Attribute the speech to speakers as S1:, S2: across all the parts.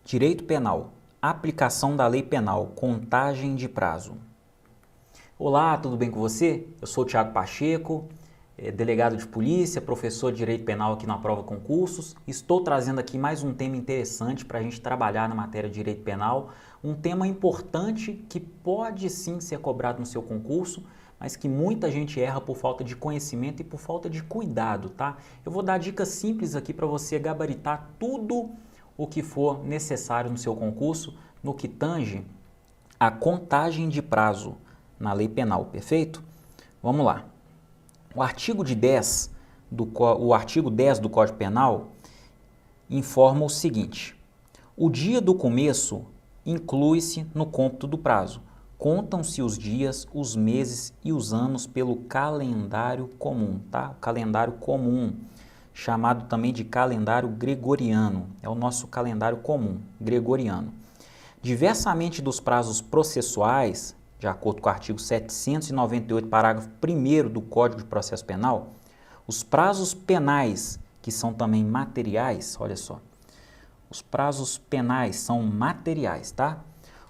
S1: Direito Penal, aplicação da lei penal, contagem de prazo. Olá, tudo bem com você? Eu sou o Thiago Pacheco, delegado de polícia, professor de Direito Penal aqui na Prova Concursos. Estou trazendo aqui mais um tema interessante para a gente trabalhar na matéria de Direito Penal, um tema importante que pode sim ser cobrado no seu concurso, mas que muita gente erra por falta de conhecimento e por falta de cuidado, tá? Eu vou dar dicas simples aqui para você gabaritar tudo o que for necessário no seu concurso, no que tange a contagem de prazo na lei penal, perfeito? Vamos lá. O artigo 10 do Código Penal informa o seguinte: o dia do começo inclui-se no cômputo do prazo. Contam-se os dias, os meses e os anos pelo calendário comum, tá? O calendário comum, chamado também de calendário gregoriano, é o nosso calendário comum, gregoriano. Diversamente dos prazos processuais, de acordo com o artigo 798, parágrafo 1º do Código de Processo Penal, os prazos penais, que são também materiais, olha só, os prazos penais são materiais, tá?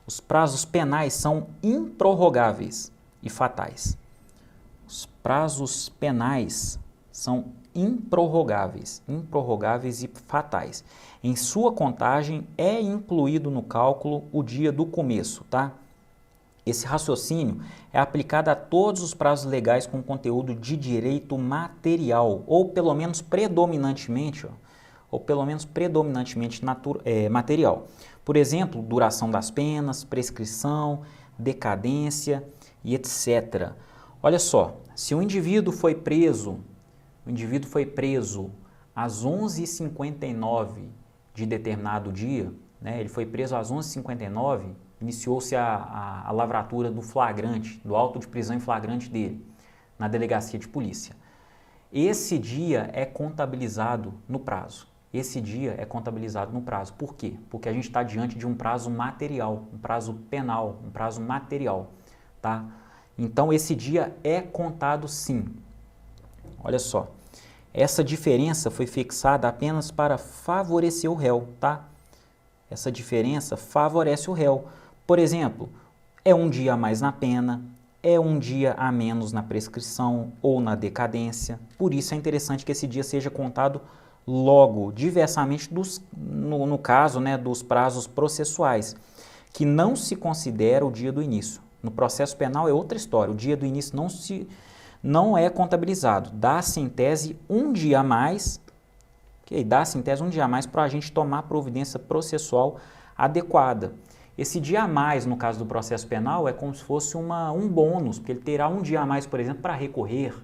S1: Os prazos penais são improrrogáveis e fatais. Os prazos penais são improrrogáveis e fatais. Em sua contagem é incluído no cálculo o dia do começo, tá? Esse raciocínio é aplicado a todos os prazos legais com conteúdo de direito material, ou pelo menos predominantemente material. Por exemplo, duração das penas, prescrição, decadência e etc. Olha só, se o indivíduo foi preso às 11h59 de determinado dia, né, ele foi preso às 11h59, iniciou-se a lavratura do flagrante, do auto de prisão em flagrante dele, na delegacia de polícia. Esse dia é contabilizado no prazo. Por quê? Porque a gente está diante de um prazo material, um prazo penal, um prazo material, tá? Então, esse dia é contado sim. Olha só, essa diferença foi fixada apenas para favorecer o réu, tá? Essa diferença favorece o réu. Por exemplo, é um dia a mais na pena, é um dia a menos na prescrição ou na decadência. Por isso é interessante que esse dia seja contado logo, diversamente no caso, né, dos prazos processuais, que não se considera o dia do início. No processo penal é outra história, o dia do início não é contabilizado. Dá-se em tese um dia a mais, para a gente tomar providência processual adequada. Esse dia a mais, no caso do processo penal, é como se fosse um bônus, porque ele terá um dia a mais, por exemplo, para recorrer.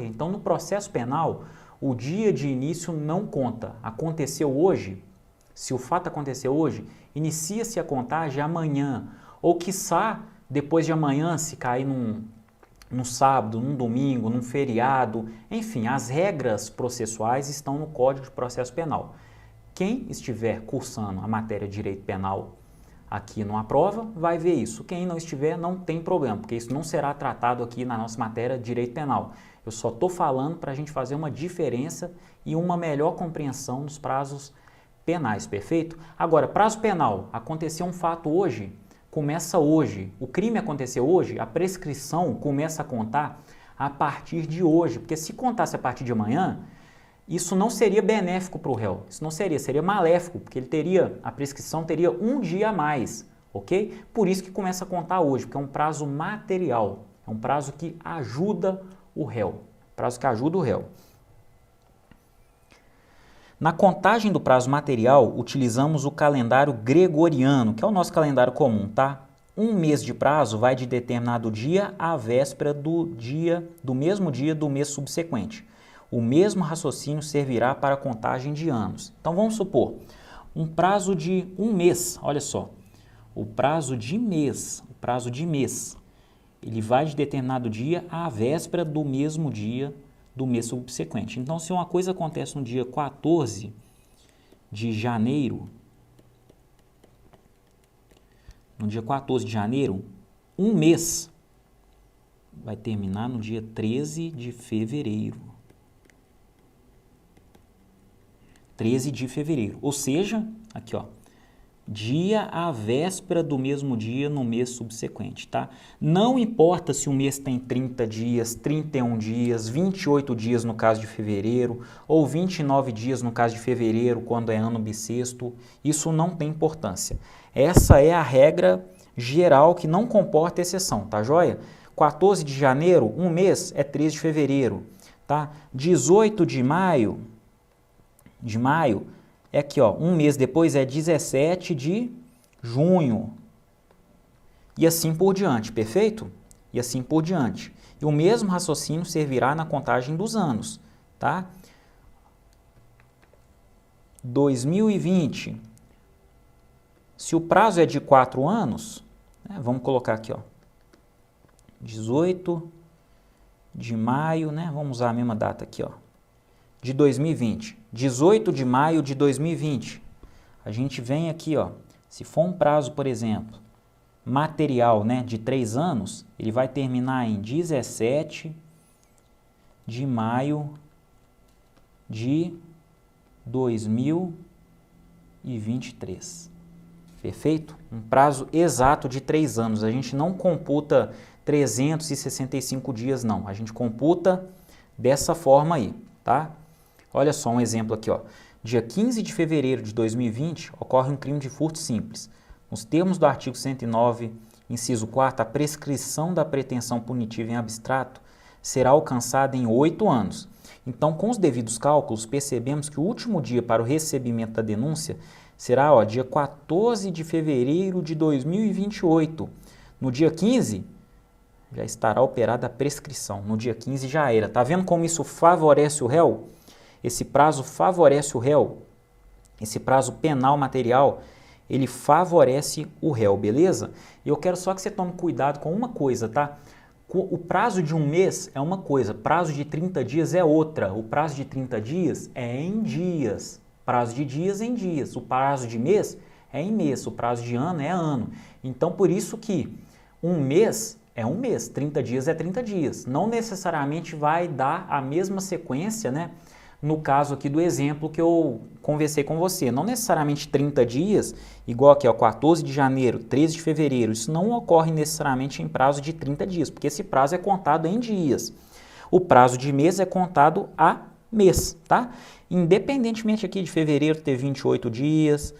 S1: Então, no processo penal, o dia de início não conta. Aconteceu hoje, se o fato aconteceu hoje, inicia-se a contagem amanhã, ou quiçá depois de amanhã, se cair num sábado, num domingo, num feriado, enfim, as regras processuais estão no Código de Processo Penal. Quem estiver cursando a matéria de Direito Penal aqui numa prova vai ver isso. Quem não estiver não tem problema, porque isso não será tratado aqui na nossa matéria de Direito Penal. Eu só estou falando para a gente fazer uma diferença e uma melhor compreensão dos prazos penais, perfeito? Agora, prazo penal, aconteceu um fato hoje, começa hoje, o crime aconteceu hoje, a prescrição começa a contar a partir de hoje, porque se contasse a partir de amanhã, isso não seria benéfico para o réu, seria maléfico, porque a prescrição teria um dia a mais, ok? Por isso que começa a contar hoje, porque é um prazo material, é um prazo que ajuda o réu, Na contagem do prazo material, utilizamos o calendário gregoriano, que é o nosso calendário comum, tá? Um mês de prazo vai de determinado dia à véspera do mesmo dia do mês subsequente. O mesmo raciocínio servirá para a contagem de anos. Então, vamos supor, um prazo de um mês, olha só, o prazo de mês, ele vai de determinado dia à véspera do mesmo dia do mês subsequente. Então, se uma coisa acontece no dia 14 de janeiro, um mês vai terminar no dia 13 de fevereiro. 13 de fevereiro. Ou seja, aqui ó, dia à véspera do mesmo dia no mês subsequente, tá? Não importa se o mês tem 30 dias, 31 dias, 28 dias no caso de fevereiro, ou 29 dias no caso de fevereiro, quando é ano bissexto, isso não tem importância. Essa é a regra geral que não comporta exceção, tá joia? 14 de janeiro, um mês, é 13 de fevereiro, tá? 18 de maio é aqui, ó, um mês depois é 17 de junho. E assim por diante, perfeito? E assim por diante. E o mesmo raciocínio servirá na contagem dos anos, tá? 2020, se o prazo é de 4 anos, né, vamos colocar aqui, ó, 18 de maio, né, vamos usar a mesma data aqui, ó, de 2020, 18 de maio de 2020, a gente vem aqui, ó, se for um prazo, por exemplo, material, né, de 3 anos, ele vai terminar em 17 de maio de 2023. Perfeito? Um prazo exato de 3 anos. A gente não computa 365 dias, não. A gente computa dessa forma aí, tá? Olha só um exemplo aqui, ó. Dia 15 de fevereiro de 2020, ocorre um crime de furto simples. Nos termos do artigo 109, inciso 4º, a prescrição da pretensão punitiva em abstrato será alcançada em 8 anos. Então, com os devidos cálculos, percebemos que o último dia para o recebimento da denúncia será, ó, dia 14 de fevereiro de 2028. No dia 15, já estará operada a prescrição. No dia 15 já era. Tá vendo como isso favorece o réu? Esse prazo favorece o réu. Esse prazo penal material, ele favorece o réu, beleza? E eu quero só que você tome cuidado com uma coisa, tá? O prazo de um mês é uma coisa, prazo de 30 dias é outra. O prazo de 30 dias é em dias. Prazo de dias é em dias. O prazo de mês é em mês. O prazo de ano é ano. Então, por isso que um mês é um mês, 30 dias é 30 dias. Não necessariamente vai dar a mesma sequência, né? No caso aqui do exemplo que eu conversei com você. Não necessariamente 30 dias, igual aqui, ó, 14 de janeiro, 13 de fevereiro. Isso não ocorre necessariamente em prazo de 30 dias, porque esse prazo é contado em dias. O prazo de mês é contado a mês, tá? Independentemente aqui de fevereiro ter 28 dias,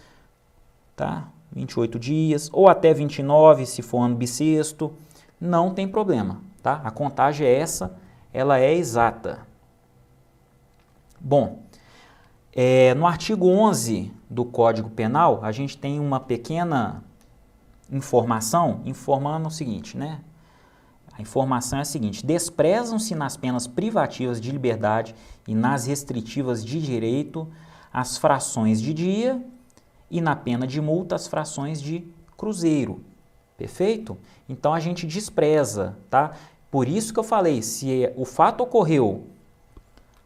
S1: tá? 28 dias, ou até 29 se for ano bissexto, não tem problema, tá? A contagem é essa, ela é exata. Bom, no artigo 11 do Código Penal, a gente tem uma pequena informação informando o seguinte, né? A informação é a seguinte: desprezam-se nas penas privativas de liberdade e nas restritivas de direito as frações de dia e na pena de multa as frações de cruzeiro. Perfeito? Então a gente despreza, tá? Por isso que eu falei, se o fato ocorreu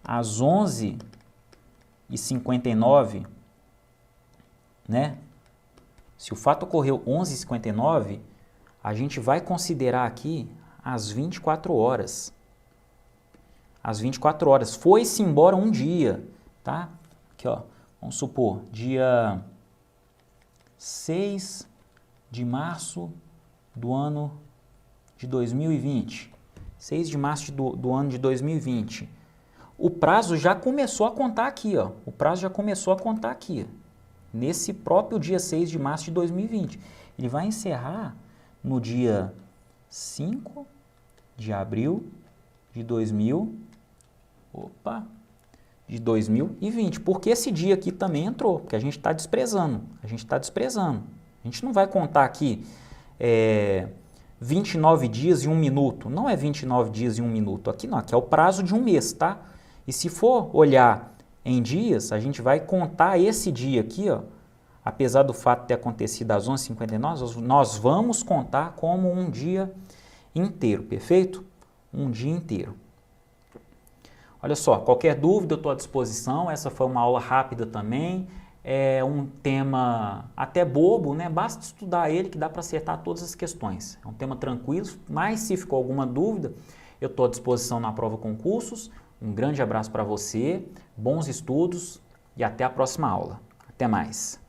S1: às 11h59, né? Se o fato ocorreu 11h59, a gente vai considerar aqui às 24 horas. Às 24 horas. Foi-se embora um dia, tá? Aqui, ó. Vamos supor, dia 6 de março do ano de 2020. 6 de março do ano de 2020. O prazo já começou a contar aqui, ó. O prazo já começou a contar aqui. Nesse próprio dia 6 de março de 2020. Ele vai encerrar no dia 5 de abril de 2020. Porque esse dia aqui também entrou, porque a gente está desprezando. A gente não vai contar aqui 29 dias e 1 minuto. Não é 29 dias e 1 minuto. Aqui não, aqui é o prazo de um mês, tá? E se for olhar em dias, a gente vai contar esse dia aqui, ó. Apesar do fato de ter acontecido às 11h59, nós vamos contar como um dia inteiro, perfeito? Um dia inteiro. Olha só, qualquer dúvida eu estou à disposição. Essa foi uma aula rápida também. É um tema até bobo, né? Basta estudar ele que dá para acertar todas as questões. É um tema tranquilo, mas se ficou alguma dúvida, eu estou à disposição na prova concursos. Um grande abraço para você, bons estudos e até a próxima aula. Até mais!